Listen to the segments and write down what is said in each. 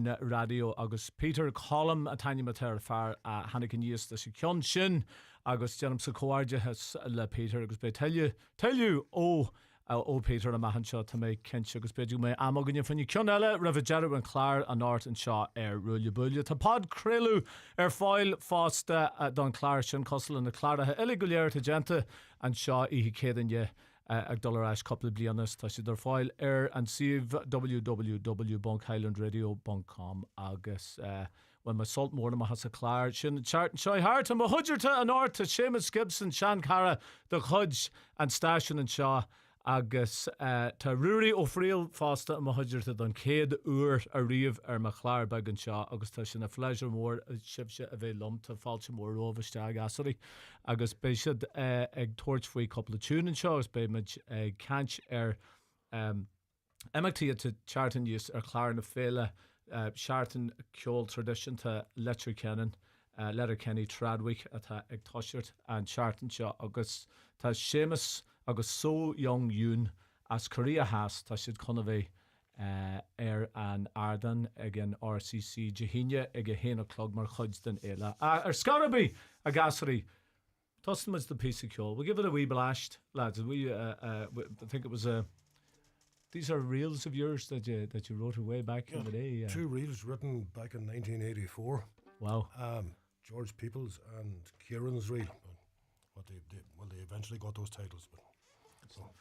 Buille radio agus Peter Colm a taine mater far a hannig yn ys dys y cion sin agus dynam sa coardia has le Peter agus be tell you o Peter a mahan seo ta mei kench agus be du mei amog yn ffynnu cion ele rafyd jarw yn clar an art yn seo Ruille Buille ta pod crelu ffoil fásta don clar sin cosl yn y clar a ele gulier ta gente an seo I hi cedyn ye ag dollar ash couple blianas tá si dar fáil an sih www.highlandradio.com agus when my salt mór ma has a clar sin chart seo hart am hudgerta an art to Seamus Gibson Sean Cara the Hudge and station and Shaw agus tá Ruille ó friel fásta am hudgerta don céad uair a riamh ma chláir bag an seo agus tá sin a fleisir mór sibse a bheith lom tá fáilte mór óbhaiste asarí agus bé siad ag toirt faoi couple of tún an seo agus bé mid cant emachtaí te chartan use chláir na féile chartan ceol tradition tá letter Kennan Letterkenny Tradwick atá ag toisirt an chartan seo agus tá Seamus agus so young yún as Korea has tá siad chuna bheith an Ardan ag an RCC Jehinia ag a héna clog mar chuid den éile Scarabee a gasarí Tustin was the piece of coal. We'll give it a wee blast, lads. We I think it was these are reels of yours that you wrote way back in the day. 2 reels written back in 1984. Wow. George Peoples and Kieran's reel. But they eventually got those titles. But so.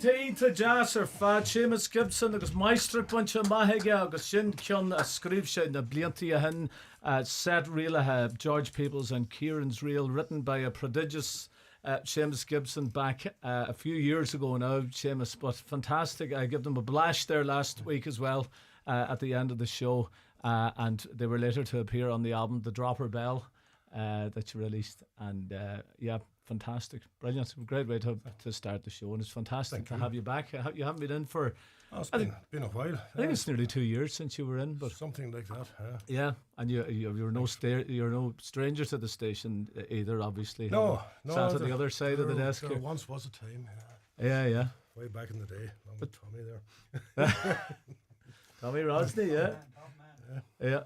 Ínta jazz ar fad Seamus Gibson agus meistre buncha maithige agus sin ceann a scríb sé na bliantaí a hen set Ruille, George Peoples and Kieran's Reel, written by a prodigious Seamus Gibson back a few years ago now, Seamus, but fantastic. I gave them a blast there last week as well at the end of the show, and they were later to appear on the album The Dropper Bell that you released, and yeah, fantastic, brilliant, great way to start the show, and it's fantastic to have you back. You haven't been in for It's been a while. I think it's nearly 2 years since you were in, but something like that. yeah, and you're no stranger to the station either, obviously. No, sat at the other side of the desk. There once was a time. Yeah. Way back in the day, along with Tommy there. Tommy Rosny, yeah.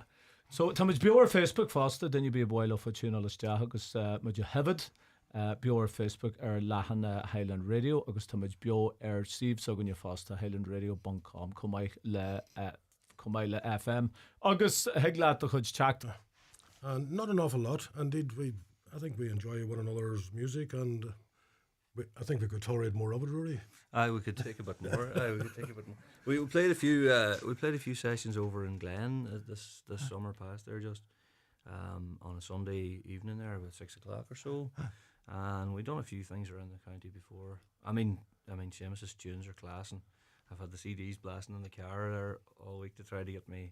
So, Tommy, beor Facebook fasta, then you be a boy off with tune alles deach agus mud you hevid. Beor Facebook Lahan Highland Radio agus Tommy Bio Steve Sogan you fasta highlandradio.com Comai le FM agus heglat the chud chat. Not an awful lot. Indeed, I think we enjoy one another's music, and I think we could tolerate more of it, Ruille. We could take a bit more. We played a few sessions over in Glen this summer past there, just on a Sunday evening there about 6 o'clock or so, and we've done a few things around the county before. I mean, Seamus's tunes are class, and I've had the CDs blasting in the car there all week to try to get me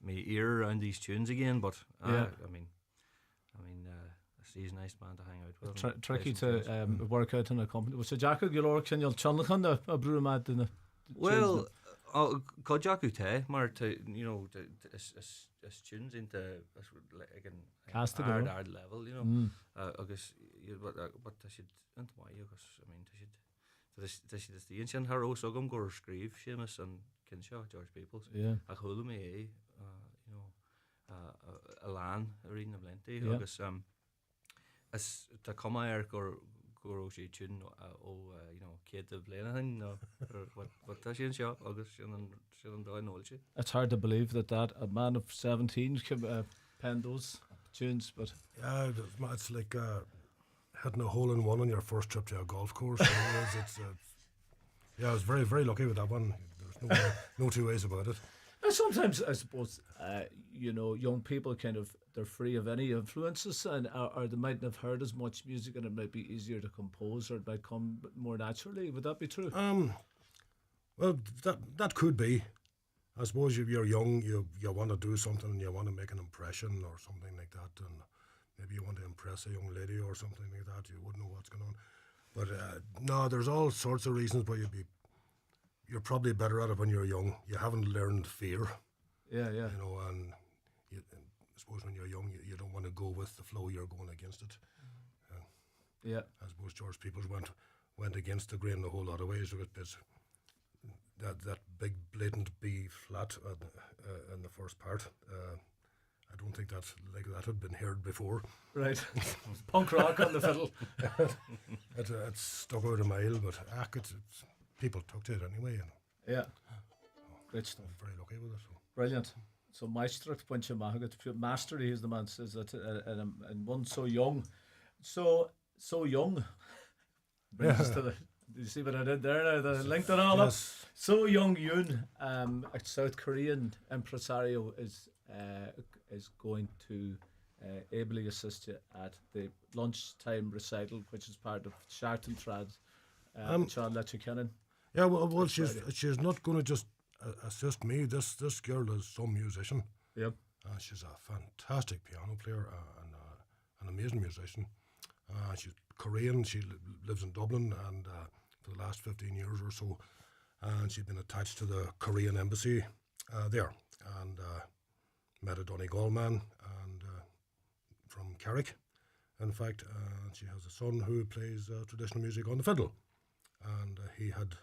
ear around these tunes again. But he's a nice man to hang out with. Tricky to work out in a company. Was Jacob Gilor can you chunlachan a brewmad in the well, Jacob te, maar is tunes into like an hard level, you know. Agus but I should into my because I should the station her also go screeve Seamus and Kinshaw George Peoples. Yeah. I hold me a lan reading of plenty agus as to come here go she tune kid to play anything no what does she shop August and doing all she. It's hard to believe that a man of 17 can pen those tunes, but yeah, it's like hitting a hole in one on your first trip to a golf course. I was very, very lucky with that one. There's no two ways about it. Sometimes I suppose young people they're free of any influences, and or they mightn't have heard as much music, and it might be easier to compose, or it might come more naturally. Would that be true? Well, that could be. I suppose if you're young, you want to do something, and you want to make an impression or something like that, and maybe you want to impress a young lady or something like that. You wouldn't know what's going on. But no, there's all sorts of reasons why you're probably better at it when you're young. You haven't learned fear. Yeah. And I suppose when you're young, you don't want to go with the flow. You're going against it. Yeah. I suppose George Peoples went against the grain a whole lot of ways. It's that big blatant B flat in the first part. I don't think that had been heard before. Right. Punk rock on the fiddle. It stuck out a mile, but people took to it anyway. Yeah. Great stuff. I'm very lucky with it. So. Brilliant. So Maestrat Puncha Mahagat mastery is the man says that and one so young. So young. Brings us to the did you see what I did there now? The linked it all up. So Young Yoon, a South Korean impresario is going to ably assist you at the lunchtime recital, which is part of Sharton Trad. Sean let you kennen. Yeah, well, she's not going to just assist me. This girl is some musician. Yep. She's a fantastic piano player and an amazing musician. She's Korean. She lives in Dublin, and for the last 15 years or so, and she's been attached to the Korean embassy there, and met a Donegal man and from Carrick. In fact, she has a son who plays traditional music on the fiddle, and he had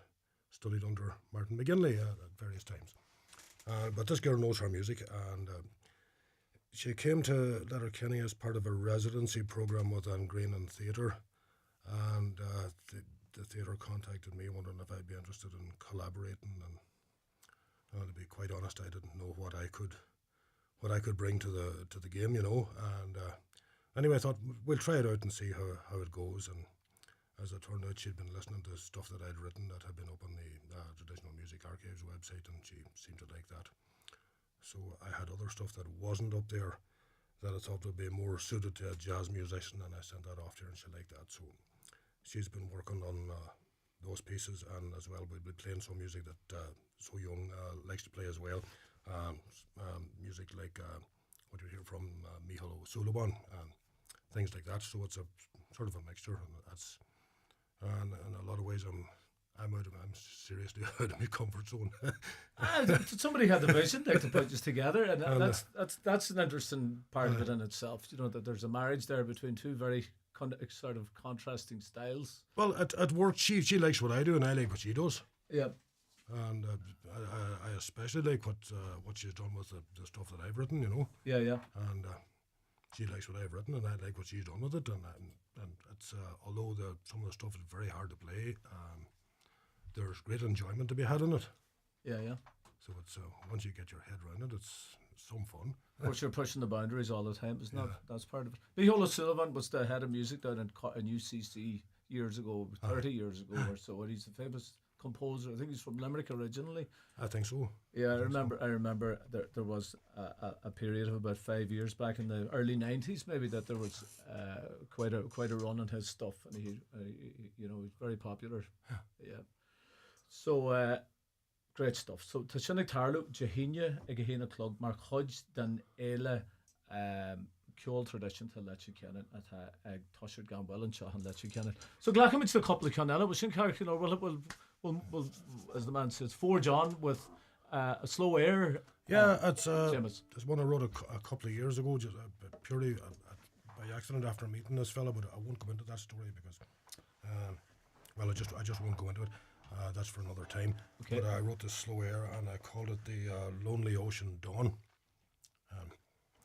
studied under Martin McGinley at various times. But this girl knows her music, and she came to Letterkenny as part of a residency program with Anne Green and Theatre, and the theatre contacted me wondering if I'd be interested in collaborating. And to be quite honest, I didn't know what I could bring to the game, And anyway, I thought we'll try it out and see how it goes. as it turned out, she'd been listening to stuff that I'd written that had been up on the Traditional Music Archives website, and she seemed to like that. So I had other stuff that wasn't up there that I thought would be more suited to a jazz musician, and I sent that off to her, and she liked that. So she's been working on those pieces, and as well we'll be playing some music that So Young likes to play as well. Music like what you hear from Michal O'Sullivan and things like that. So it's a sort of a mixture, and that's and in a lot of ways I'm seriously out of my comfort zone. Somebody had the vision there to put us together, and that's an interesting part of it in itself. You know, that there's a marriage there between two very sort of contrasting styles. Well, at work, she likes what I do, and I like what she does. Yeah. And I especially like what she's done with the stuff that I've written, you know. Yeah, yeah. And she likes what I've written, and I like what she's done with it. And it's although some of the stuff is very hard to play, there's great enjoyment to be had in it. Yeah, yeah. So it's once you get your head around it, it's some fun. Of course, you're pushing the boundaries all the time, isn't it? That's part of it. Michal O'Sullivan was the head of music down in UCC years ago, 30 years ago or so, and he's a famous composer. I think he's from Limerick originally. I think so. Yeah, I remember there was a period of about 5 years back in the early 90s, maybe, that there was quite a run on his stuff, and he he's very popular. Yeah. So great stuff. So tá sinnig tarlú Jehinia ag héna clog mar chuid den éile ceol tradition to let you kennen at ag toshir gan well and shahan let you kennen. So glachim it's the couple of canella was in character will as the man says forge on with a slow air. Yeah, it's one I wrote a couple of years ago, just purely by accident after meeting this fella, but I won't go into that story because I just won't go into it. That's for another time. Okay. But I wrote this slow air and I called it the Lonely Ocean Dawn.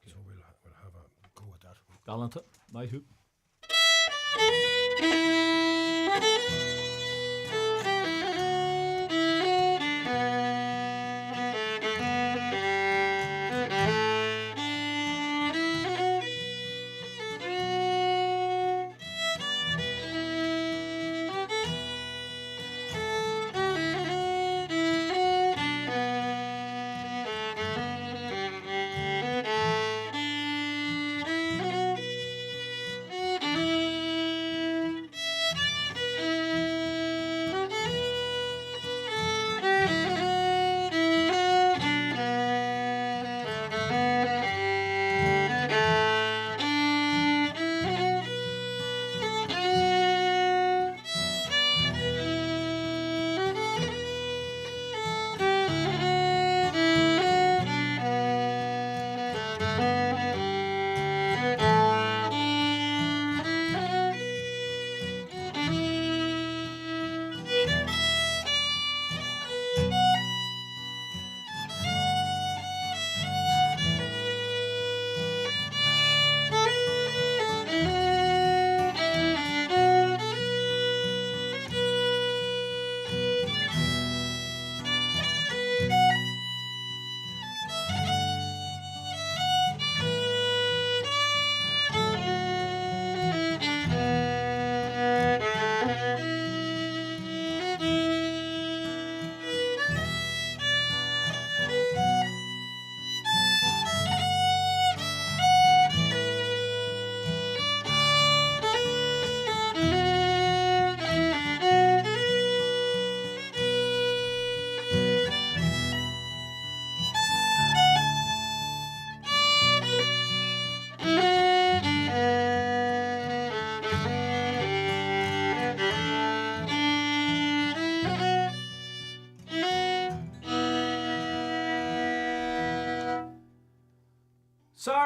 So we'll have a go at that. Gallant it, my hoop.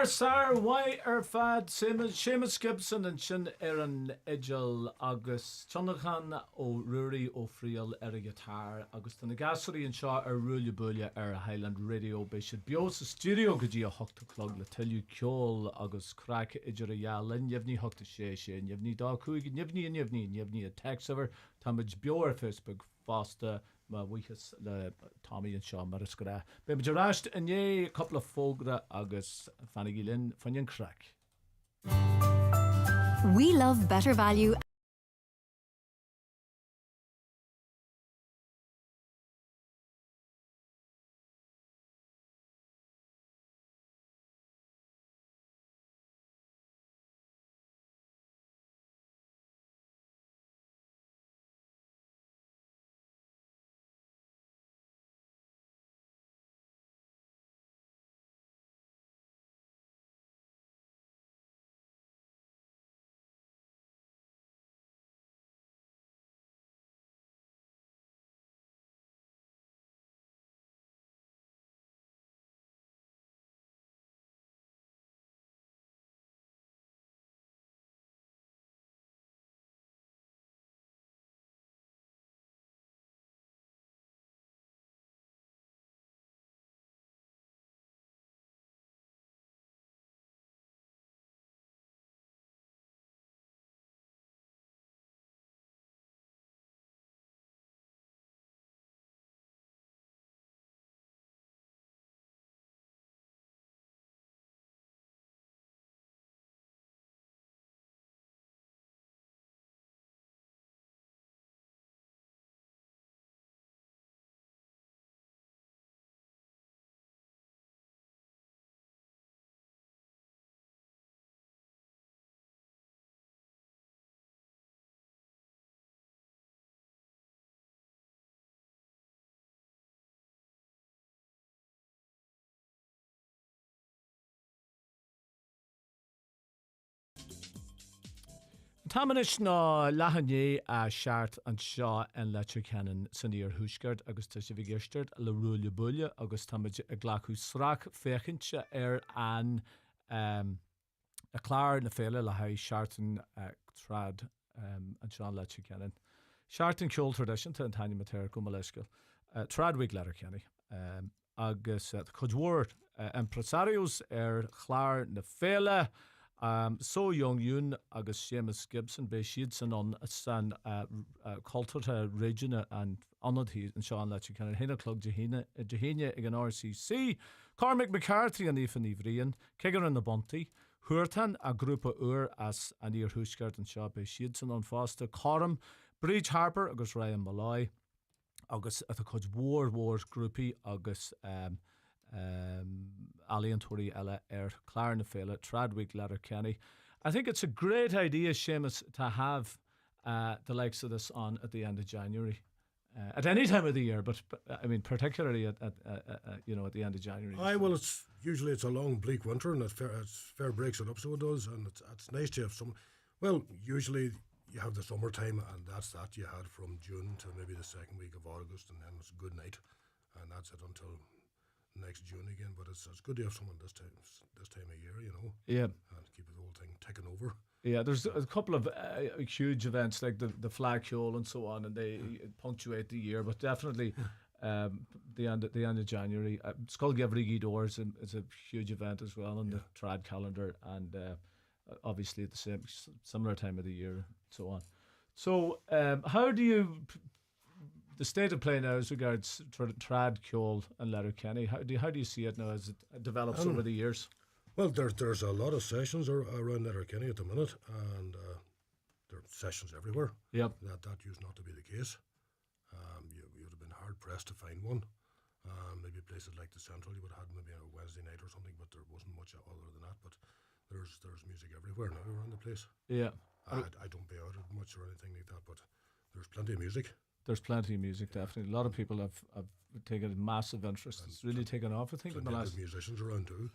Sar, why fad Seamus Gibson and Shin Aaron Edgel August Jonathan o Ruille o Friel guitar August and the Gassery and Shaw Ruille Buille Highland Radio Bishop Bios Studio could you hook to clog the tell you Kjol August Crack Idjera Yalin Yevni hook to Shay Yevni Darkug Yevni a text over Tamage Bior Facebook Foster we has Tommy and Sean Mariskara. But Jarashed and a couple of Fogra August Fanigilin Fanyan Crack. We love better value Tamanish ná lehanné a seart an seo an letter canon san íor thuisgart agus tá sé bhí geistart le Ruille Buille agus táid a ghlachu srach fécinse an a chláir na féile le ha seartan trad an seo an letter canon. Seartan ceol tradition tá an taine matéir go leiscail. Tradwig letter canny. Agus chudhór empresarios chláir na féile. So young Yun agus Seamus Gibson be siad san on san culturta regiona and anad hí an seo an leite can hinna clog Jehine ag an RCC. Cormac McCarthy an Ifan Ivrian, Kegar an na Bonty, Huirtan a grúpa uair as an íor thuisgart an seo be siad san on fásta. Colm, Bridge Harper agus Ryan Malloy, agus at a chud war grúpi agus Alien Tori Ella Clare na Féile, Tradwig Letter Kenny. I think it's a great idea, Seamus, to have the likes of this on at the end of January. At any time of the year, but I mean particularly at the end of January. Well, it's usually a long bleak winter and it's fair breaks it up, so it does, and it's nice to have some. Well, usually you have the summertime, and that's that you had from June to maybe the second week of August, and then it's a good night, and that's it until next June again. But it's good to have someone this time of year, Yeah, and keep the whole thing ticking over. Yeah, there's a couple of huge events like the flag show and so on, and they punctuate the year. But definitely, the end of January, Skullgevrig Doors is a huge event as well on the trad calendar, and obviously at the similar time of the year, and so on. So, how do you the state of play now as regards trad, Kjol, and Letterkenny? How do you see it now as it develops over the years? Well, there's a lot of sessions around Letterkenny at the minute, and there are sessions everywhere. Yep. That used not to be the case. You would have been hard pressed to find one. Maybe places like the Central, you would have had maybe a Wednesday night or something, but there wasn't much other than that. But there's music everywhere now around the place. Yeah. I don't pay out much or anything like that, but there's plenty of music. There's plenty of music, definitely. A lot of people have taken a massive interest. It's really taken off, I think, in the last musicians around too.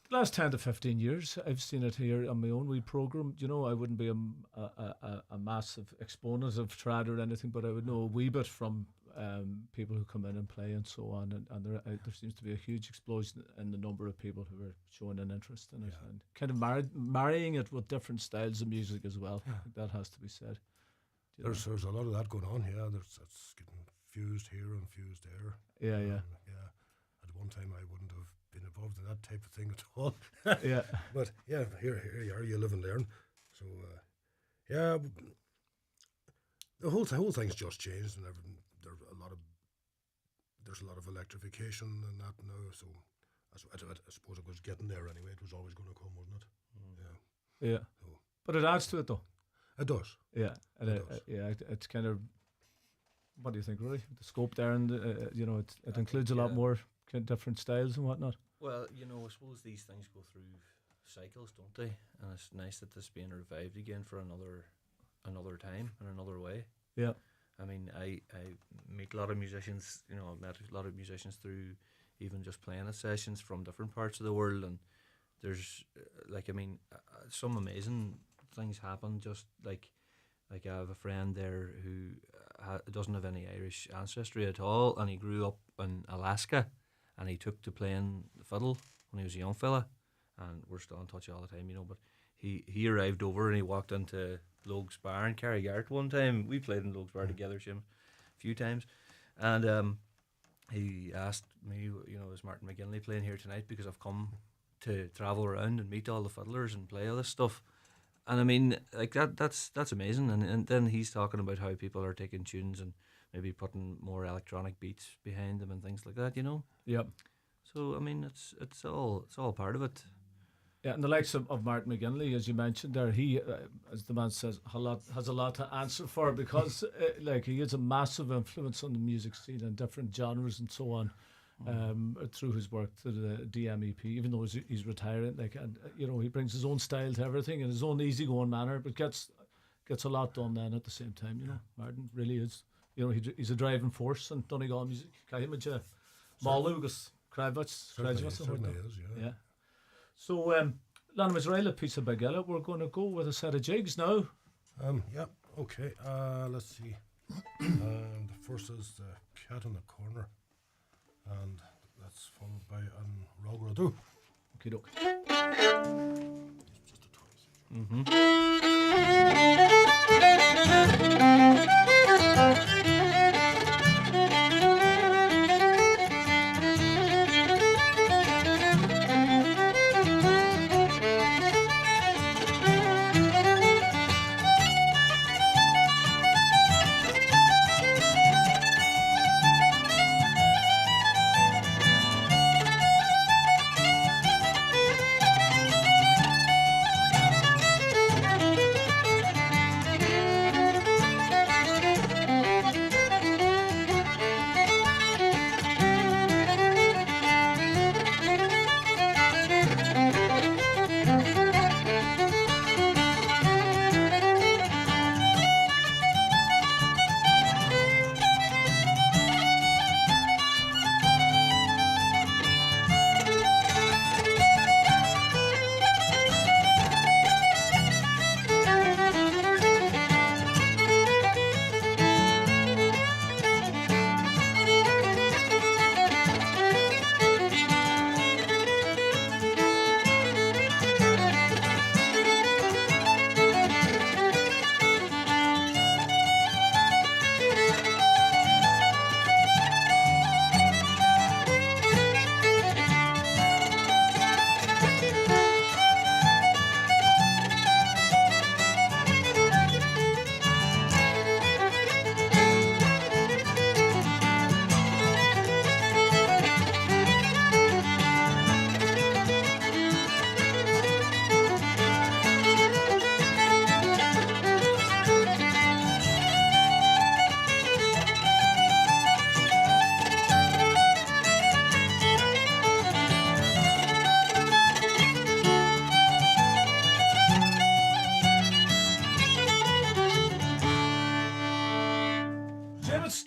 Last 10 to 15 years, I've seen it here on my own wee program. I wouldn't be a massive exponent of trad or anything, but I would know a wee bit from people who come in and play and so on. And there seems to be a huge explosion in the number of people who are showing an interest in it, and kind of marrying it with different styles of music as well. I think that has to be said. There's a lot of that going on. Yeah, it's getting fused here and fused there. Yeah. At one time, I wouldn't have been involved in that type of thing at all. Yeah. But yeah, here you are. You live and learn. So yeah, the whole thing's just changed, and there's a lot of electrification and that now. So I suppose it was getting there anyway. It was always going to come, wasn't it? Yeah. So. But it adds to it, though. It does. Yeah. It's kind of. What do you think, really? The scope there, and it includes a lot more kind of different styles and whatnot. Well, I suppose these things go through cycles, don't they? And it's nice that this being revived again for another time and another way. Yeah. I mean, I meet a lot of musicians. I've met a lot of musicians through even just playing at sessions from different parts of the world, and there's some amazing things happen. Just like I have a friend there who doesn't have any Irish ancestry at all, and he grew up in Alaska, and he took to playing the fiddle when he was a young fella, and we're still in touch all the time, but he arrived over and he walked into Logue's Bar in Carrigart one time. We played in Logue's Bar together, Jim, a few times, and he asked me, is Martin McGinley playing here tonight, because I've come to travel around and meet all the fiddlers and play all this stuff. And I mean, like that's amazing. And then he's talking about how people are taking tunes and maybe putting more electronic beats behind them and things like that, Yep. So I mean, it's all part of it. Yeah, and the likes of Martin McGinley, as you mentioned there, he, as the man says, has a lot to answer for, because he is a massive influence on the music scene and different genres and so on. Through his work to the DMEP, even though he's retiring, he brings his own style to everything and his own easygoing manner, but gets a lot done then at the same time. Martin really is. He's a driving force in Donegal music. Caiimiid Málugus, Kravitz, certainly is, yeah. So, Lana Israel, piece of Bagella, we're going to go with a set of jigs now. Yeah, okay. Let's see. The first is the cat in the corner, and that's followed by an Rogradu. Okay, doke. Just a 20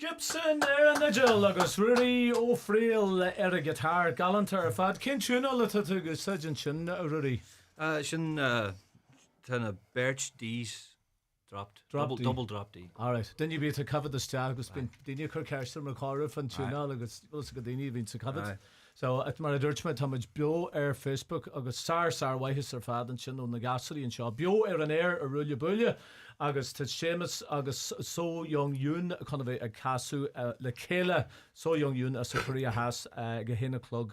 Gibson ar Nigel agus Ruille O'Friel ar a guitar galantar fad cin tune all the agus sajin sin Ruille Sin ten a Birch D's dropped. Drop D. Double drop D. Alright, then you be to cover the stag agus been dinne cur Kirsten McCarriff and tune all agus go dinne been to cover. So at mar dúirtme táid bio ar Facebook agus sar waithis ar fad an sin ó na gasaí an seo bio ar an air a Ruille Buille agus tá Seamus agus So Young Yún chun bheith a casú le chéile So Young Yún as a Korea has go hinna clog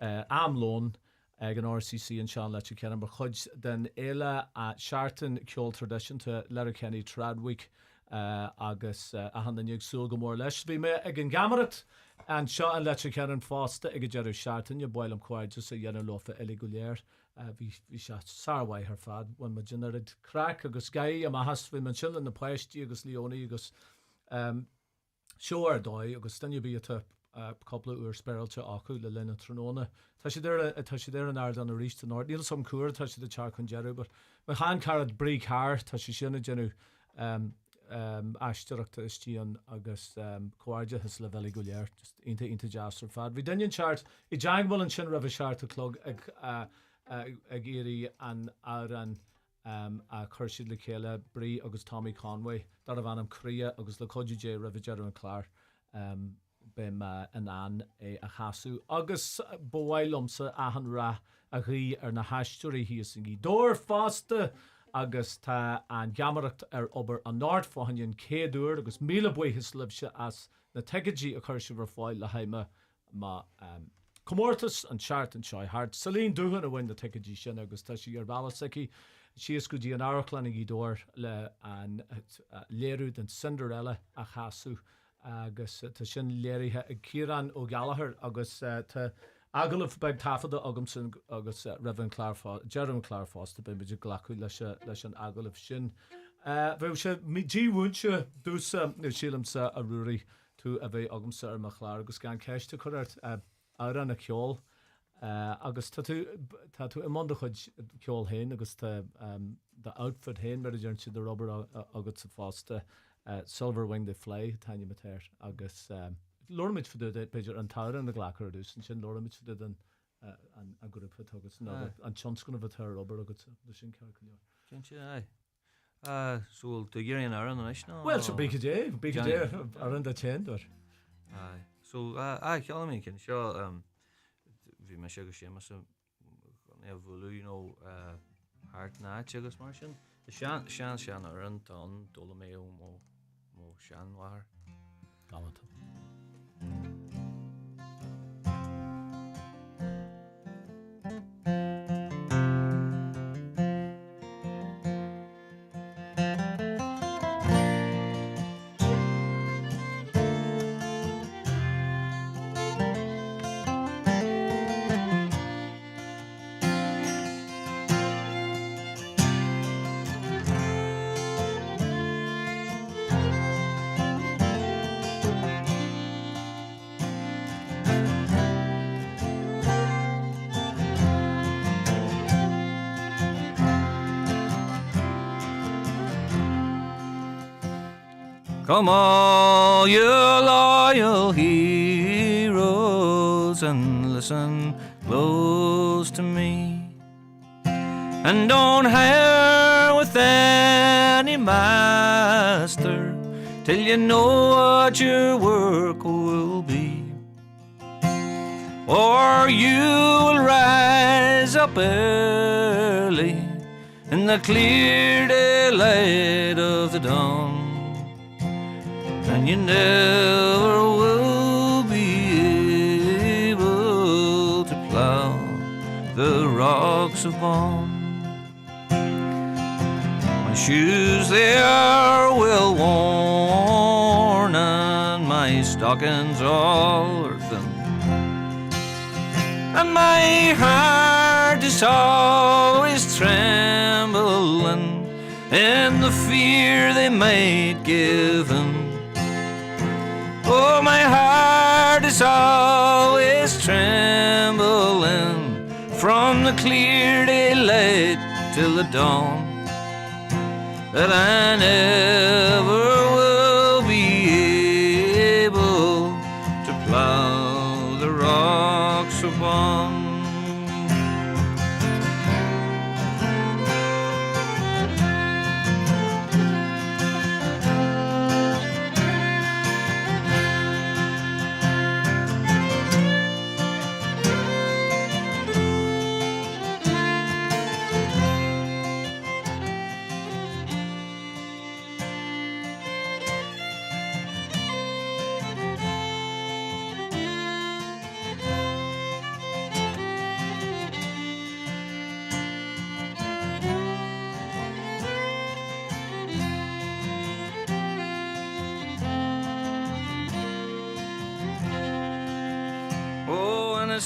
amlón ag an RCC an seán leit cean mar chuid den éile a seaartain ceol tradition to Letterkenny Tradwick agus a handanig súil go mór leis. Bhí me ag an gamarat an seo an leit cean fásta ag a deidir seaartain a bhil am chuid just a dhéanana lofa eile go léir. Bhí se sarhaid ar fad bhain ma generid crack agus gai a has bhí man sin na pleistí agus Leoní agus seoir dóid agus stanne bí a couple uair speilte acu le lena tróna. Tá sé there an aird an a ríist an ard. Níl som cuair tá sé de tear chun jeú, but me chan carad brí car tá sé sinna genú aisteachta istíon agus coáide has le bheala go léir just inte jazz ar fad. Bhí dainn seart I deanghil an sin rabh seart a clog ag éirí an áran a chuirsiad le chéile Brí agus Tommy Conway dar a bhanam cria agus le codujé rabh jeú an chlár bim an a chasú agus bhhailumsa ahan ra a rí ar na haisteúí hí sin í dóir fásta agus tá an gamaracht ar obair an náird fáhainn céadúir agus míle buchas libse as na tegadí a chuirse bhar fáil le haime má Comórtas an seart an seo hart. Salín dúhan a bhain na tegadí sin agus tá sí ar bailasici sios go dtí an áirchlan í dóir le an léirúd an Cinderella a chasú agus tá sin léirithe ag Ciarán ó Gallagher agus tá agalah beag tafada agamsin agus Reverend Jeremy Clark Foster ben beidir glacu leis an agalah sin. Bheith se díhúnse dúsa nó sílamsa a ruúí tú a bheith agamsa ar machlár agus gan ceiste chuirt áran a ceol agus tá tú I manda chuid ceol hain agus tá the outfit hain mar a dúirn si de Robert agus sa fásta Silver Wing the Fly taine matéir agus Lormid for the beidir an tair an na glachar dús an sin Lormid for the an grúpa agus an chans gona bh tar Robert agus sin ceir. Cin sin So we'll do Gary and Aaron and Ishna. Well, it's a big day around the 10 or. Aye. So kill me can show vi me sugar shamus ne vulu hart na chugus martian. The shan Aaron ton dolomeo mo shan war. Galant. Come all you loyal heroes and listen close to me, and don't hire with any master till you know what your work will be, or you will rise up early in the clear daylight of the dawn, and you never will be able to plow the rocks of bone. My shoes they are well worn, and my stockings all are thin, and my heart is always trembling in the fear they might give in. Oh, my heart is always trembling from the clear daylight till the dawn, that I never will be able to plow the rocks upon.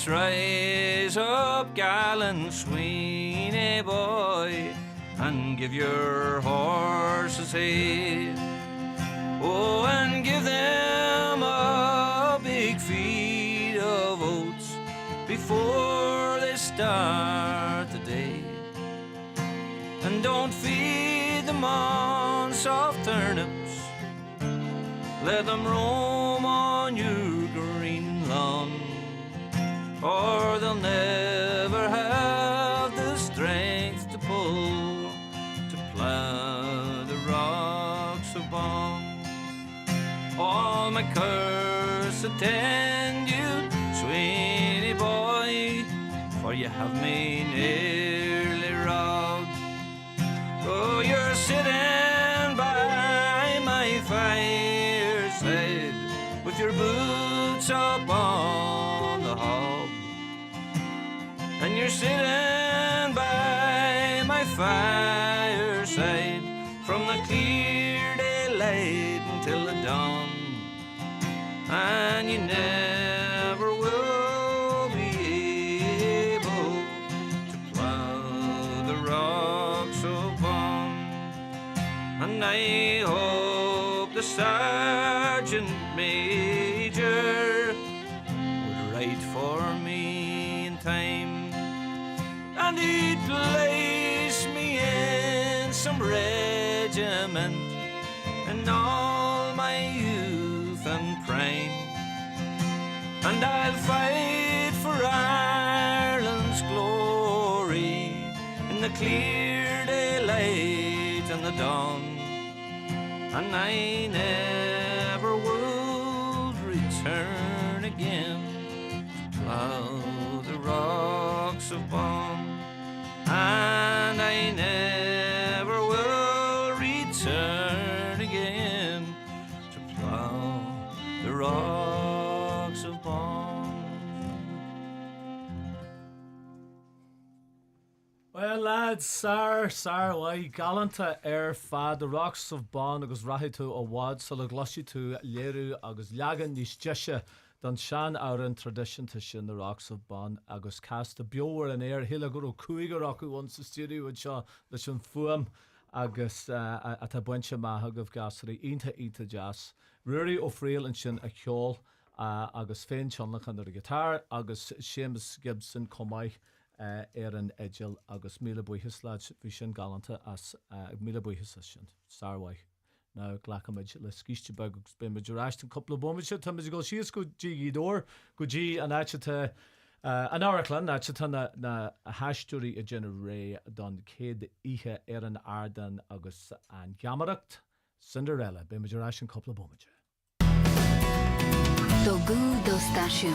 Rise up, gallant Sweeney boy, and give your horses hay. Oh, and give them a big feed of oats before they start the day. And don't feed them on soft turnips, let them roam on your green lawn, or they'll never have the strength to pull, to plow the rocks upon. All my curse attend you, Sweeney boy, for you have me nearly robbed. Oh, you're sitting by my fireside with your boots up on the hob, and you're sitting by my fireside from the clear daylight until the dawn, and you never will be able to plow the rocks upon. And I hope the sergeant major would write for me in time, and he'd place me in some regiment in all my youth and prime, and I'll fight for Ireland's glory in the clear daylight and the dawn. done, and I never would return again to plough the rocks of Bon, and I never will return again to plough the rocks of Bon. Well, lads, sir, why galanta fad the rocks of Bon agus rahi to a wad so glossy to leru agus lagan nis jesha dan shan our tradition to shin the rocks of Bon agus cast the biower and air hilaguru kuiga roku once the studio with shaw the shun fuam agus at a bunch of mahag of gasri into jazz Ruille O'Friel and shin a kjol agus Finn Chunlach under the guitar agus Seamus Gibson komai Aaron Edgel agus Míle Buichas lads bhí sin galanta as Míle Buichas as sin Sarwai. Now Glachamid le skiste bag agus ben me durasht a couple of moments tam is go sias go G door go G an achata an Araclan achata na a hashturi a generate don kid ihe Aaron Arden agus an Gamaracht Cinderella ben me durasht a couple of moments. Do good do station.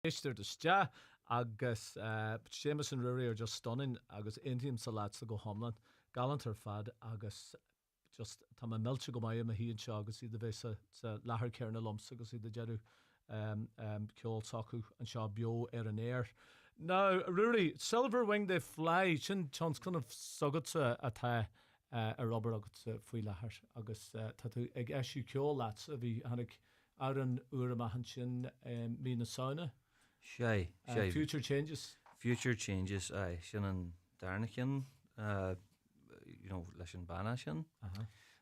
Ishtar the Sta agus Seamus and Ruille are just stunning agus Indian salats to go homeland gallant her fad agus just tam a melch go mai he and shaw agus see the vesa lahar kerna lumps agus see the jeru kjol saku and shaw bio an air now Ruille silver wing they fly chin chance kind of sugat a rubber agus fui lahar agus tatu ag eshu kjol lats vi hanik Aaron Uramahanchin Mina Sauna. Shay. Future changes. Future changes. Aye, Shannon Darnakin. You know, Leshan Banashan.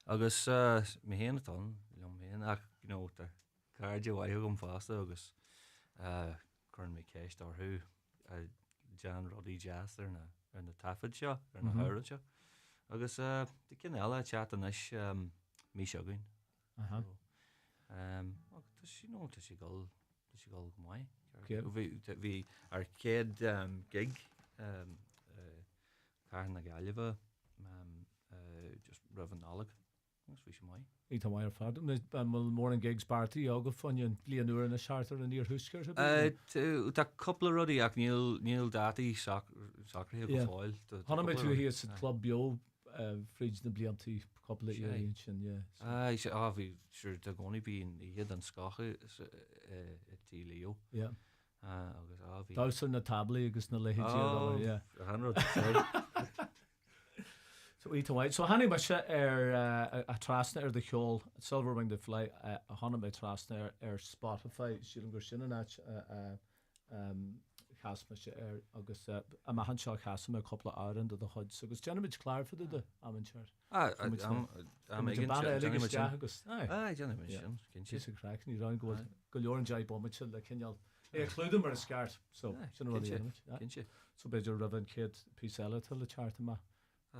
Agus Mehenaton. You know, the cardio I hugum fast Agus. Current Mikesh or who Jan Roddy Jazz there in the Tafford show or in the Howard show. Agus the Kinella chat and ish me shugging. Does she know? Does she go my? We arcade gig. Karen Nagaliva, just Reverend Oleg, That's fi sin mai. Ítá mai fad. Mal morning gigs party aga fannin blian uair na charter an níor husker. Tá couple ruddy ach níl dati soccer go Yeah. fáil. Hanna me tú hí sa club bio fridge na bliantí couple of Sure. sin, yeah. I sé bhí sure tá gcónaí bíon iad an scacha tí leo. Yeah. Agus bhí. Dásan na tabla agus na lehéidí, yeah. So ítá mai. So hanna me se a trasna de cheol Silver Wing the Fly a hanna me trasna Spotify sílan gur sin áit chasma se agus a mahan seo chasma a couple of áran de chud. So agus Jennifer Clark for the amateur. I'm agus. She's a crack ní ran go leor an jai bommachil le cinal. Clúdum mar a scart. So sin rud Kinse. So beidir ravan kid písela til le chart ma.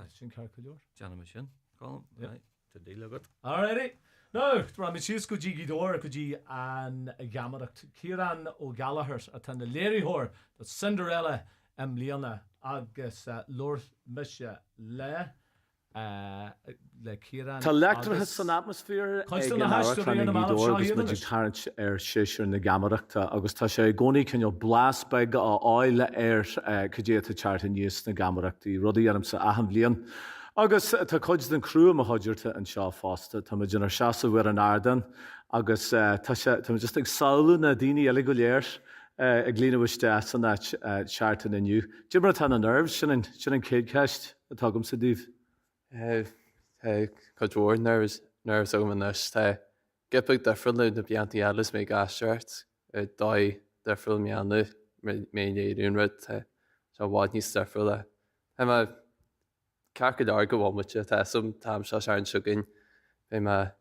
Sin car leor. Janna sin. Colm. Right. To deal with it. Alrighty. No, ra mi sios go dí gidor go dí an gamaracht Kieran ó Gallagher a tan na léirí hor dat Cinderella Liana agus Lord Misha le Kieran. Tá lectrathe san atmosfér tarint séisiir na gamaraachta agus tá sé gcónaí cinneal blasbeig á áile chudé a chart a níos na gamaraachtaí rudaí arm sa aham blian. Agus tá chuid den cruúm a háidirta an seo fásta, Tá muid ar seasa bhar an ardan, agus tá just ag saoú na daoine eile go léir ag glíanamhiste san seaartan inniu. Dibra tá na nervs sin an céad ceist a tugam sa díomh. Coidhór nervs agam an nus. Tá gipig defriúil na bíantí elas mé gasseart dá defriúil meanna mé éún rud tá bhád níos defriúil le. Carcad go bhhamuite tá som tam seo se an siúgin bé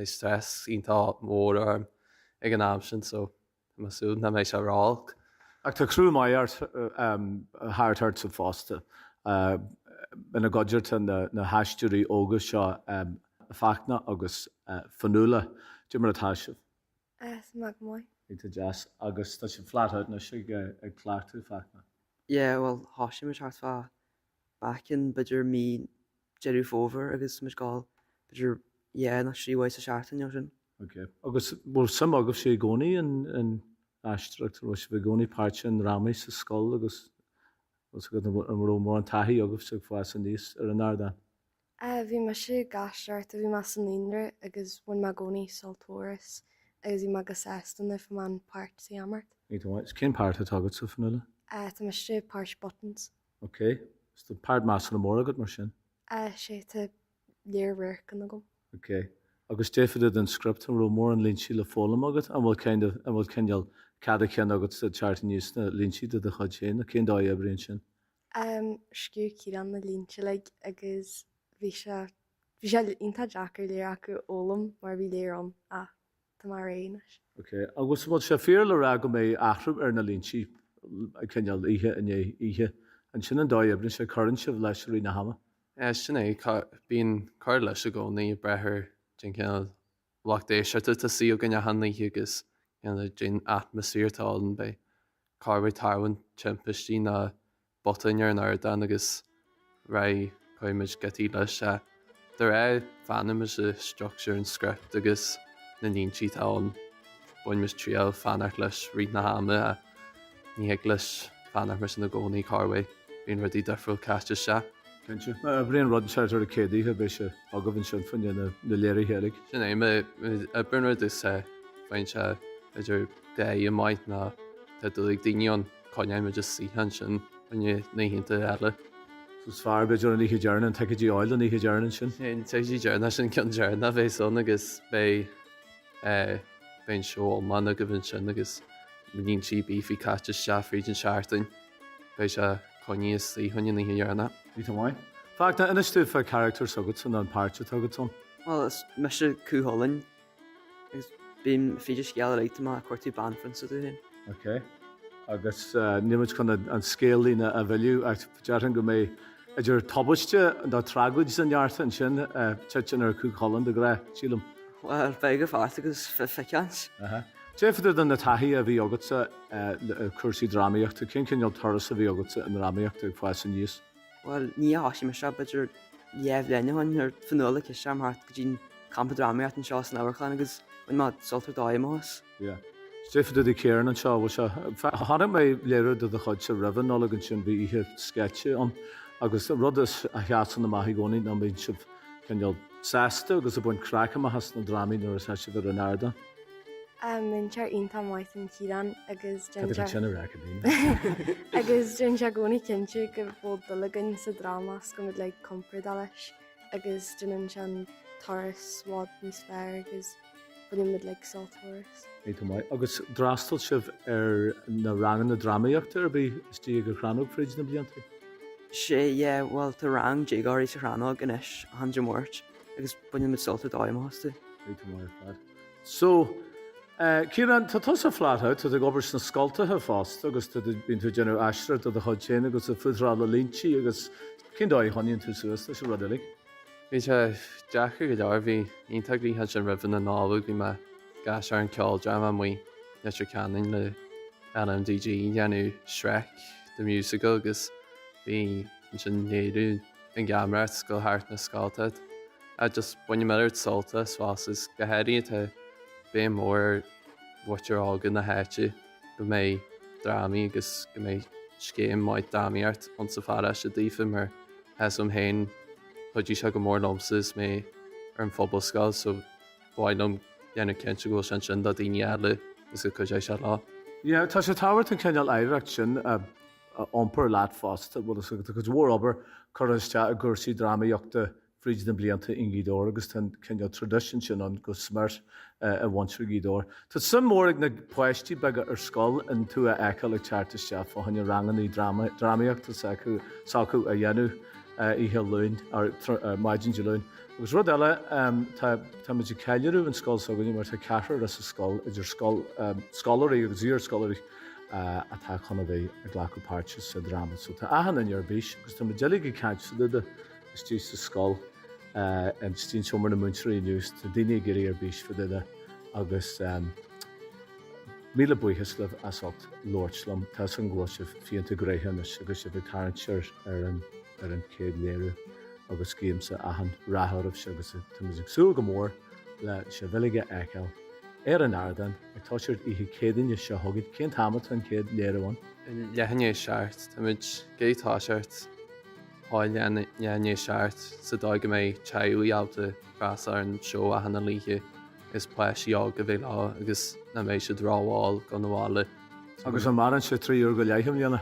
stress ítá mór arm ag an amsin so masú na mééis se rá. Ach tá cruú maiart háart sa fásta. Ina godidirta na haistúí ógus seo fachna agus fanúla Jimar atáisih. Mag mói. Ita jazz agus tá sin flathaid na si ag cláirtú fachna. Yeah, well, háisi me seart fá bacin beidir mí jeú fóver agus mis gáil beidir na síhhaid a seaartan jo sin. Okay. Agus bhfuil sam agah sé gcónaí an aistruachtar bhil bh gcónaí páirte an ráméis sa scóil agus go an mór an taí agah sa fá san níos ar an arda. Bhí me sé gasart a bhí me san líre agus bhain me gcónaí saltóras agus bhí me go sestan if man páirt sa amart. Is cén páirt atágad sa fanúla? Tá me sé páirt buttons. Okay. Is the páirt más an mór agad mar sin? Sé tá léirhir gan gom. Okay. Agus défadid an script an mór an línsí le fólam agad an bhfuil ceal cada cean agad sa chart níos na línsí de chud sin a cén dá ébrion sin? Sciú Kieran na línse le agus bhí sé ionta Jackar léir acu ólam mar bhí léir an tá mar réanais. Okay. Agus bhil sé fear le ra go mé achrúb ar na línsí ceal ihe in ihe. An sin an dáibrin sé chuann sibh leis rí na hama? Sin é bíon chuir leis a gcónaí brethir gin ceanal lechtééis se a sí gan a hannaí agus gin atmosfértálan bei carfu tarhain timpistí na botainir an airdan agus ra chuimiid getí leis se. Dar fannim is a structure an script agus na níntí táin buin mis tríal fanart leis rí na hama a ní ag leis fanart mar sin na gcónaí carfu. Bhíon rudí defriúil caiste se. Kense. Bríon rud seart ar a cédaíthe be se agabann sin fanne na léirí héalaigh. Sin é a bun rud is fain se idir dé maiid na dúigh daine an coineim just síhan sin anne nahénta eile. Sus fear beidir an ihe dearna an teidí áil an ihe dearna sin? Teidí dearna sin cean dearna bheith son agus bé féin seoil man a go bhann sin agus níon si bíí caiste seaafríd an seaartain bei se coní sí chunne na dhearna. Ítá mai? Fágta ina stúfa character agad san an páirte agad son? Well, is me se cúholin agus bíon féidir sceal réite a chuirtí banfran sa dúhin. Okay. Agus nimid chun an scéalaína a bhiliú ag dearan go mé idir tabaiste dá tragúid san neartta an sin tein ar cúholin de gré sílam. Well, be go fáte agus fecans. Défadid an na taí a bhí agad sa cuasaí drámaíochta cin cinneal toras a bhí agad sa an rámaíochta ag fáis san níos. Well, ní háisi me se beidir bhléine chuin fanula is am hart go dtín campadráíart an seo an áhachan agus bhain má soltar dáimás. Stifa de céan an seo bhil se Hanna mé léir do a chuid se rihan nólagann sin bhí ihe sketche an agus rud is a cheasan na maithí gcóí ná bhín sib ceal sésta agus a buin cracha a has na ddraí nuair is se bhar an airda. Min tear onanta maiid an círan agus sinna ra. agus dún se gcónaí cinse go bhód dulagan sa ddramas go le compra leis agus duan se an toras sád níos fearr agus bud mid le sátóras. Agus drástal sibh na rangan na dramaíochtta ar bhí istí gur chranú fríd na blianta. sé bhil tá rang dé gáirí sa chráná ganis a hanre mórt agus buine mit soltar dáimhásta. So, Ciaran, tá a flatha tá a gobar na scoiltathe fást agus bíon tú déanú eistre a chuid chéna agus a fudrá le líntíí agus cin dá choíonn tú suas leis rudalig. Bhí se deachar go leir bhí iontaí he sin ribhan na nábhah bhí me gas ar an ceáil drama muoi leis caning le NMDG dhéanú Shrek the musical agus bhí sin néadú an gamrat go háart na scáiltead. A just buine millirt solta svás is gohéirí tá bé mór bhaitear ágan na háite go mé drámaí agus go mé scéim máid dáíart an sa fara se ddífa mar hesom héin chudí se go mór lomsas mé ar an fóbalscáil so bhaidm dhéanú cinse go sin do daoine eile is go chuid se lá. Ié, tá sé táhairt an ceal éireacht sin ompur leat fásta bhil go bhór obair chuiste a gcusaí drámaíochta fríd na blianta ingídó agus ten ceal tradition sin an go smart a bhaintir gídó. Tá sim mór ag na poisttí beag ar scáil an tú a eiceil le teartiste fá haine rangan í drámaíochta sacu a dhéanú ihe lein ar maidin de lein. Agus rud eile tá muidir ceileú an scáil saganní mar tá cethir as a scáil idir scáirí agus íor scáirí atá chuna bheith a ghlacu páirte sa drama. So tá ahan in arbéis agus tá déala go caiint sa duide is tí sa scáil an tí somar na muinteí nús tá daine gurí arbéis fa duide agus míle buchas leh asált Lordslam tá an gláisih fionnta gréthanas agus si bh tarintseir ar an céad léirú agus céimsa ahan rathramh se agus tá go mór le se bhilige eiceil ar an airdan ag táisiir ihe cédaine se thugad cén támat an céad léirháin. Lehanné seart Tá muid gétáisiart áilné seart sa dá go méid teúíalta frasa ar an seo a hena líthe is pleisí á go bhéh lá agus na méid se ráháil go bháile. Agus an maran se tríú go leithim léana.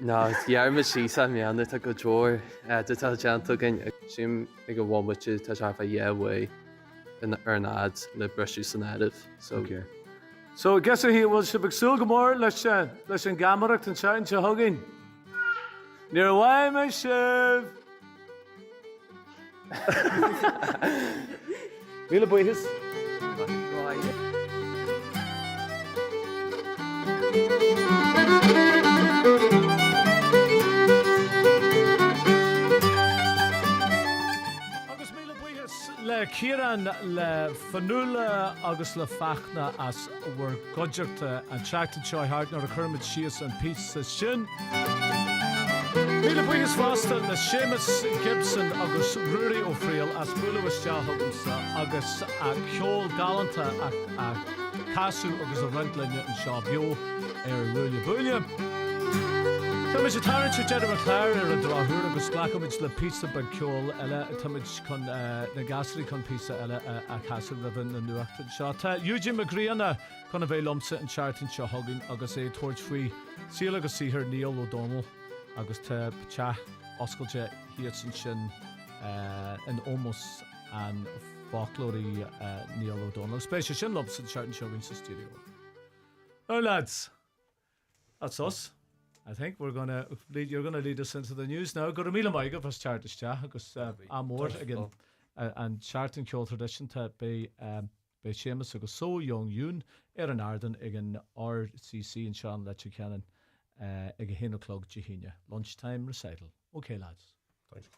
ná dhearrma sí sa meanna tá go dúir tá teanta gin sim ag go bhhaite tá se fa dhéhha ar an ad le breisiú san adamh so. So guess hí bhfuil si beagsú go mór leis an gamaracht an tein se thugainn. Níor bhhaim me sibh. Míle buchas. Agus míle buchas le Ciaran le fanúla agus le fachna as bhar goideachta an teachtain seo thart nar a churmid síos an pizza sin. Míle buchas fásta le Seamus Gibson agus Ruille ó Friail as builehaisteáthgamsa agus a ceol galanta a casú agus a rentlinne an seo bio ar Ruille Buille. Tá muid tarint se Jennifer McClare ar an dráthúr agus ghlacamid le pizza bag ceol eile táid chun na gasaí chun pizza eile a casú rabhan na nuachtain seo. Tá Eugene McGreana chun a bheith lomsa an teartain seo thugann agus é tuairt faoi síl agus síthar Neil O'Donnell agus tá te oscailte hiad sin in ómos an folklórí Neil O'Donnell. Spéisi sin lomsa an teartain seo in sa studio. Oh lads, that's us. I think you're going to lead us into the news now. Go to Mila Maiga for Chartiste agus amor again and Chartin ceol tradition to be Seamus agus so young yún an Arden again RCC in Sean Letcher Cannon ag a clog Jehina lunchtime recital. Okay lads. Thanks.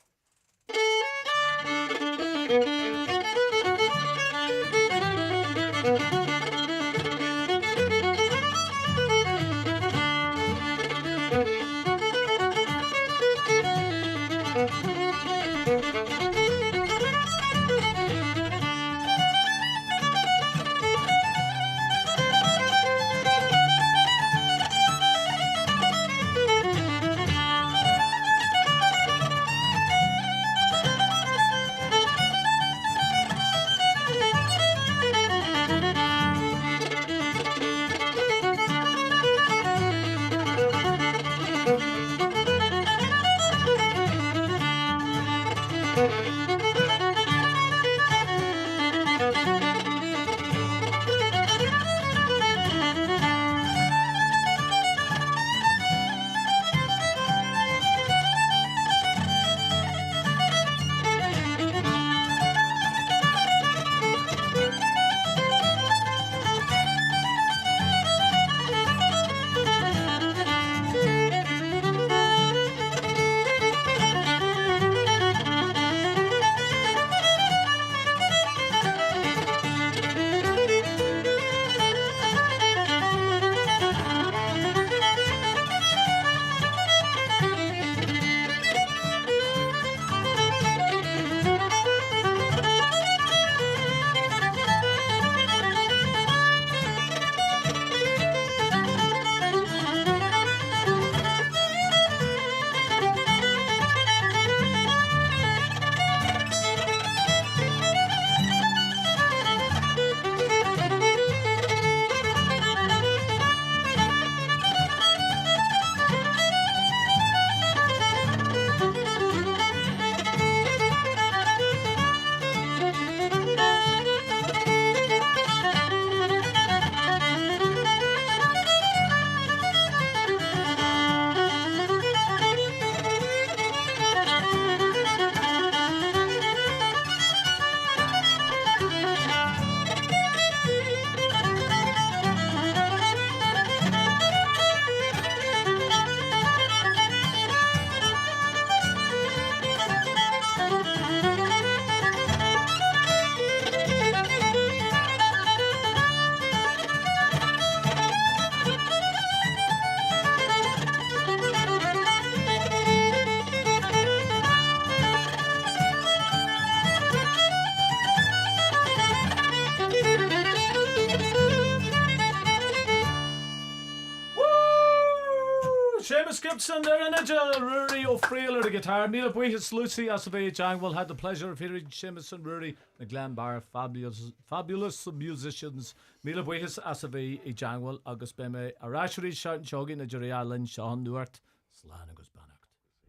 Seamus Gibson there in Nigel, Ruille O'Friel the guitar, Míle Buille, Lucy as a Jangwell had the pleasure of hearing Seamus and Ruille, the Glen Bar, fabulous musicians. Míle Buille as a Jangwell, August Beme, Arashri, Shouting Chogging, Nigeria, Lynn, Sean Duart, Slan, August